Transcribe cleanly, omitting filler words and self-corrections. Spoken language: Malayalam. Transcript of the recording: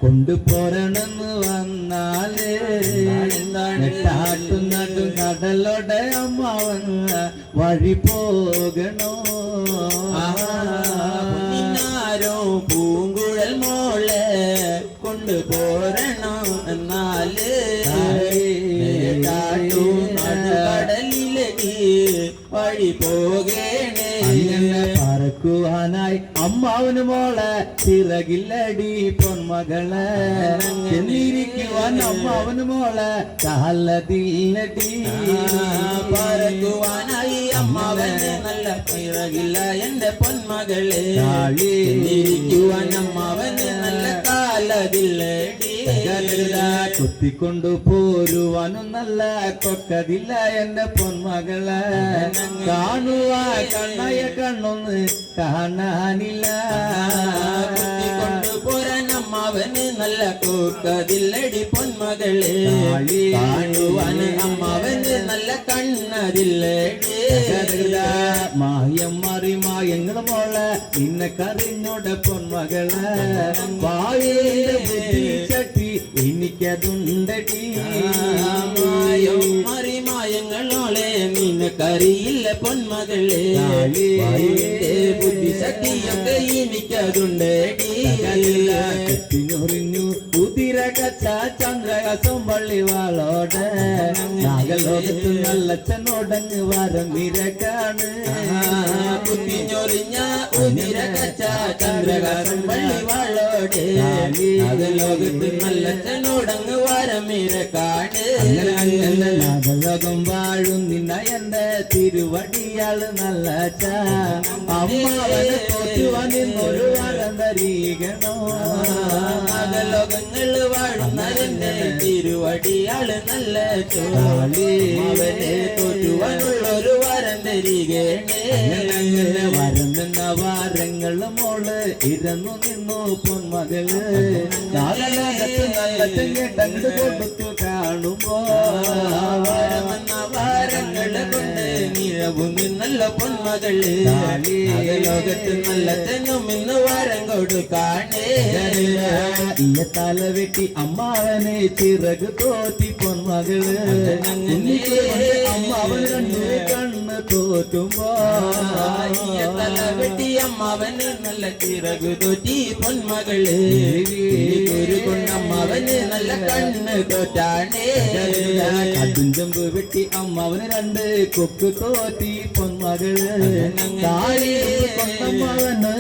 കൊണ്ടുപോരണെന്ന് വന്നാലേ നെട്ടാട്ടും നട്ടും കടലോടെ അമ്മാവൻ വഴി പോകണോ ആരോ പൂങ്കുഴൽ മോളെ കൊണ്ടുപോരണം എന്നാല് കടലിലേക്ക് വഴി പോകേണേ പറക്കുവാനായി അമ്മാവന് മോളെ ചിറകില്ലടി പൊന്മകളെ എന്നിരിക്കുവാൻ അമ്മാവന് മോളെ കാലതില്ലടി പറക്കുവാനായി അമ്മാവന് നല്ല ചിറകില്ല എന്റെ പൊന്മകളെ ഇരിക്കുവാൻ അമ്മാവന് നല്ല കാലതില്ലടി കുത്തിക്കൊണ്ടു പോരുവാനും നല്ല കൊക്കതില്ല എന്റെ പൊന്മകളെ കാണുവാ കണ്ണയ കണ്ണൊന്ന് കാണാനില്ല കൊണ്ടുപോരാൻ അമ്മാവന് നല്ല കൊക്കതില്ലടി പൊന്മകളെ കാണുവാൻ അമ്മാവന് നല്ല കണ്ണതില്ലടി മായം മാറി മായങ്ങളെ മോളെ നിന്നെ കറിഞ്ഞോടെ പൊന്മകളെ വായയുടെ ബുദ്ധി ചട്ടി എനിക്കതുണ്ടടി മായം മാറി മായങ്ങളോളെ നിനക്കറിയില്ല പൊന്മകളെ ബുദ്ധി ശക്തിയൊക്കെ എനിക്കതുണ്ടടി കെട്ടിഞ്ഞൊറിഞ്ഞു കുതിര കച്ച ചന്ദ്രകസം പള്ളിവാളോടെ നാഗലോകത്ത് നല്ലച്ചനോടങ്ങ് വരം ഇരക്കാണ് കുത്തിഞ്ഞൊറിഞ്ഞ കുതിര കച്ച ചന്ദ്രകസം പള്ളിവാളോടെ നാഗലോകത്ത് നല്ലച്ചനോടങ്ങ് വരം ഇരക്കാണ് നാഗലോകം വാഴും നിന്ന എന്റെ തിരുവടിയാള് നല്ല അമ്മാവനെ തോറ്റുവാനിന്നൊരു വരം തരീകണോ നാഗലോകങ്ങള് വാഴുന്നതിന്റെ തിരുവടിയാള് നല്ല ചോളി തോറ്റുവാനുള്ളൊരു വരം തരികേണേ വരം നിന്ന വാരങ്ങള് മോള് ഇരന്നു നിന്നു പൊന്മകള് നാഗലോകത്ത് നല്ല ചെങ്കണ്ട് കൊടുത്തു കാണുമ്പോ വാരങ്ങള് കൊണ്ട് നിഴവും നല്ല പൊന്മകള് ലോകത്ത് നല്ല തെങ്ങും ഇന്ന് വാരം കൊടുക്കാണേ തല വെട്ടി അമ്മാവനെ ചിറക് തോറ്റി പൊന്മകള് അമ്മാവൻ രണ്ടു കണ്ണ് തോറ്റുമ്പോ തല വെട്ടി അമ്മാവന് നല്ല ചിറക് തോറ്റി പൊന്മകള് ഒരു കൊണ്ടമ്മാവന് നല്ല കണ്ണ് തോറ്റാണേ കടും ചെമ്പ് വെട്ടി അമ്മാവന് രണ്ട് കൊക്ക് തോറ്റി പൊന്മകള് കൊണ്ടമ്മാവന്